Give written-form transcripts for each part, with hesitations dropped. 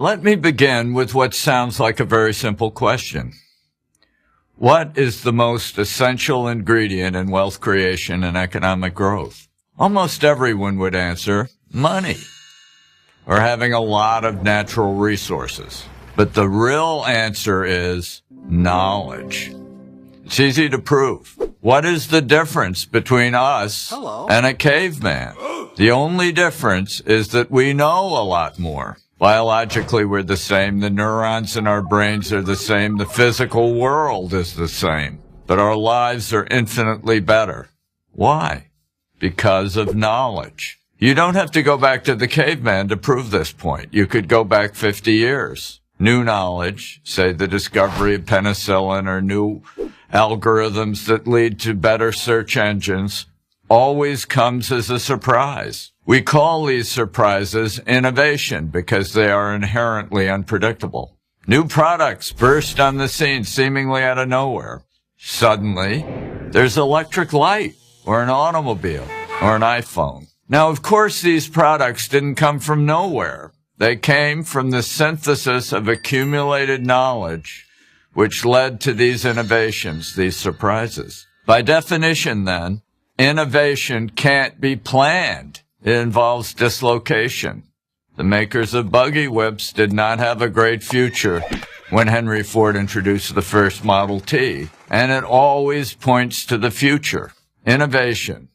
Let me begin with what sounds like a very simple question. What is the most essential ingredient in wealth creation and economic growth? Almost everyone would answer money, or having a lot of natural resources. But the real answer is knowledge. It's easy to prove. What is the difference between us and a caveman? The only difference is that we know a lot more. Biologically, we're the same. The neurons in our brains are the same. The physical world is the same. But our lives are infinitely better. Why? Because of knowledge. You don't have to go back to the caveman to prove this point. You could go back 50 years. New knowledge, say the discovery of penicillin or new algorithms that lead to better search engines, always comes as a surprise. We call these surprises innovation because they are inherently unpredictable. New products burst on the scene seemingly out of nowhere. Suddenly, there's electric light or an automobile or an iPhone. Now, of course, these products didn't come from nowhere. They came from the synthesis of accumulated knowledge, which led to these innovations, these surprises. By definition, then, innovation can't be planned. It involves dislocation. The makers of buggy whips did not have a great future when Henry Ford introduced the first Model T, and it always points to the future. Innovation,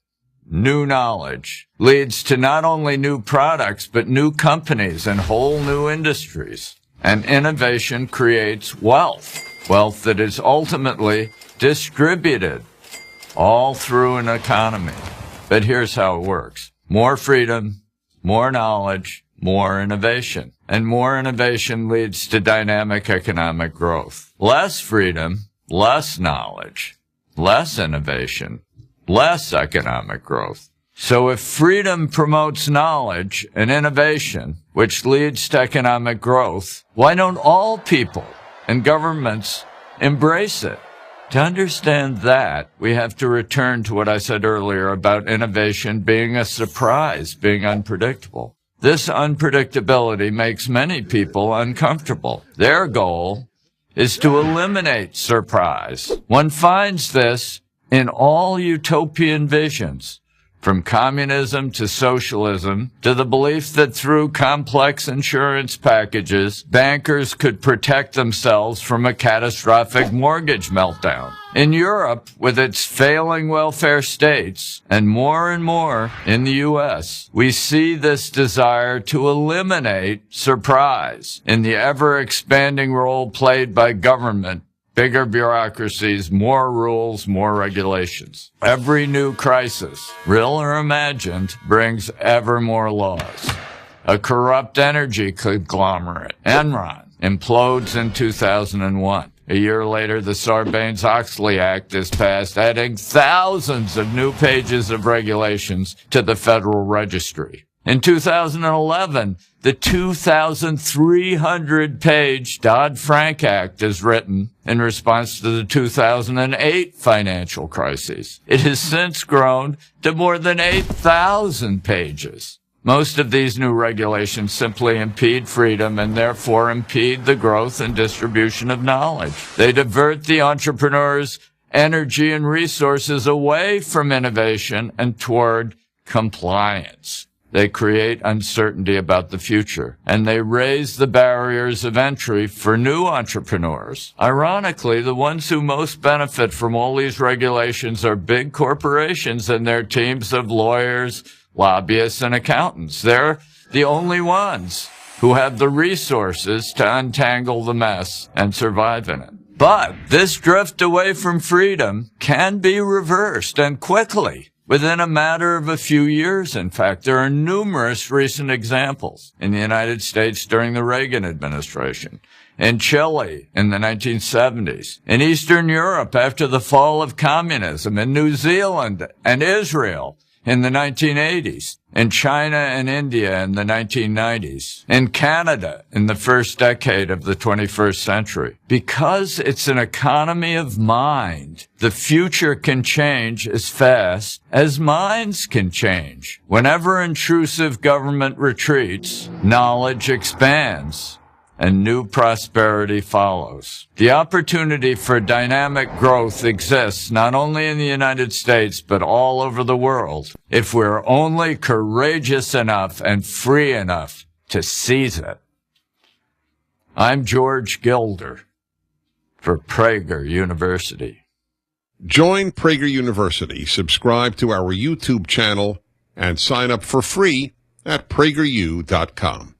new knowledge, leads to not only new products, but new companies and whole new industries. And innovation creates wealth, wealth that is ultimately distributed all through an economy. But here's how it works. More freedom, more knowledge, more innovation. And more innovation leads to dynamic economic growth. Less freedom, less knowledge, less innovation, less economic growth. So if freedom promotes knowledge and innovation, which leads to economic growth, why don't all people and governments embrace it? To understand that, we have to return to what I said earlier about innovation being a surprise, being unpredictable. This unpredictability makes many people uncomfortable. Their goal is to eliminate surprise. One finds this in all utopian visions, from communism to socialism, to the belief that through complex insurance packages, bankers could protect themselves from a catastrophic mortgage meltdown. In Europe, with its failing welfare states, and more in the U.S., we see this desire to eliminate surprise in the ever-expanding role played by government. Bigger bureaucracies, more rules, more regulations. Every new crisis, real or imagined, brings ever more laws. A corrupt energy conglomerate, Enron, implodes in 2001. A year later, the Sarbanes-Oxley Act is passed, adding thousands of new pages of regulations to the Federal Registry. In 2011, the 2,300-page Dodd-Frank Act is written in response to the 2008 financial crisis. It has since grown to more than 8,000 pages. Most of these new regulations simply impede freedom and therefore impede the growth and distribution of knowledge. They divert the entrepreneur's energy and resources away from innovation and toward compliance. They create uncertainty about the future, and they raise the barriers of entry for new entrepreneurs. Ironically, the ones who most benefit from all these regulations are big corporations and their teams of lawyers, lobbyists, and accountants. They're the only ones who have the resources to untangle the mess and survive in it. But this drift away from freedom can be reversed, and quickly. Within a matter of a few years, in fact. There are numerous recent examples in the United States during the Reagan administration, in Chile in the 1970s, in Eastern Europe after the fall of communism, in New Zealand and Israel in the 1980s, in China and India in the 1990s, in Canada in the first decade of the 21st century. Because it's an economy of mind, the future can change as fast as minds can change. Whenever intrusive government retreats, knowledge expands. and new prosperity follows. The opportunity for dynamic growth exists not only in the United States, but all over the world, if we're only courageous enough and free enough to seize it. I'm George Gilder for Prager University. Join Prager University, subscribe to our YouTube channel, and sign up for free at prageru.com.